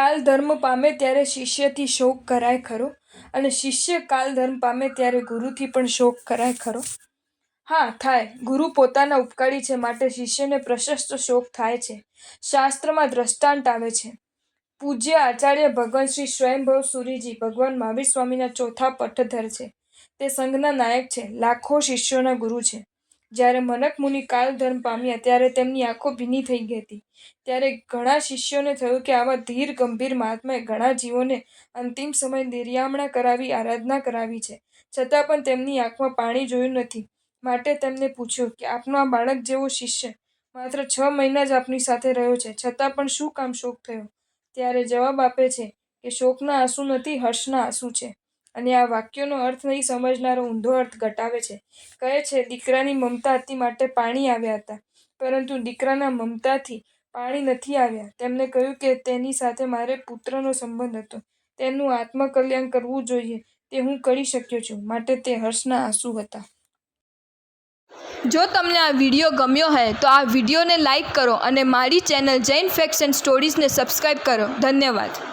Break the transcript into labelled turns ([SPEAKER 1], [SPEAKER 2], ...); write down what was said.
[SPEAKER 1] કાલ ધર્મ પામે ત્યારે શિષ્યથી શોક કરાય ખરો, અને શિષ્ય કાલ ધર્મ પામે ત્યારે ગુરુથી પણ શોક કરાય ખરો? હા, થાય. ગુરુ પોતાના ઉપકારી છે, માટે શિષ્યને પ્રશસ્ત શોક થાય છે. શાસ્ત્રમાં દ્રષ્ટાંત આવે છે. પૂજ્ય આચાર્ય ભગવાન શ્રી સ્વયંભવ સુરીજી ભગવાન મહાવીર સ્વામીના ચોથા પટ્ટધર છે. તે સંઘના નાયક છે, લાખો શિષ્યોના ગુરુ છે. જ્યારે મનક મુનિ કાલ ધર્મ પામ્યા ત્યારે તેમની આંખો ભીની થઈ ગઈ હતી. ત્યારે ઘણા શિષ્યોને થયું કે આવા ધીર ગંભીર મહાત્માએ ઘણા જીવોને અંતિમ સમય નિર્યામણા કરાવી આરાધના કરાવી છે, છતાં પણ તેમની આંખમાં પાણી જોયું નથી. માટે તેમને પૂછ્યું કે આપનો આ બાળક જેવો શિષ્ય માત્ર 6 મહિના જ આપની સાથે રહ્યો છે, છતાં પણ શું કામ શોક થયો? ત્યારે જવાબ આપે છે કે શોકના આંસુ નથી, હર્ષના આંસુ છે. અને આ વાક્યનો અર્થ નહીં સમજનારો ઊંધો અર્થ ઘટાવે છે. કહે છે, દીકરાની મમતા હતી માટે પાણી આવ્યા હતા, પરંતુ દીકરાના મમતાથી પાણી નથી આવ્યા. તેમને કહ્યું કે તેની સાથે મારે પુત્રનો સંબંધ હતો, તેનું આત્મકલ્યાણ કરવું જોઈએ તે હું કરી શક્યો છું, માટે તે હર્ષના આંસુ હતા. જો તમને આ વિડીયો ગમ્યો હોય તો આ વિડીયોને લાઈક કરો અને મારી ચેનલ જૈન ફેક્ટ્સ એન્ડ સ્ટોરીઝને સબસ્ક્રાઈબ કરો. ધન્યવાદ.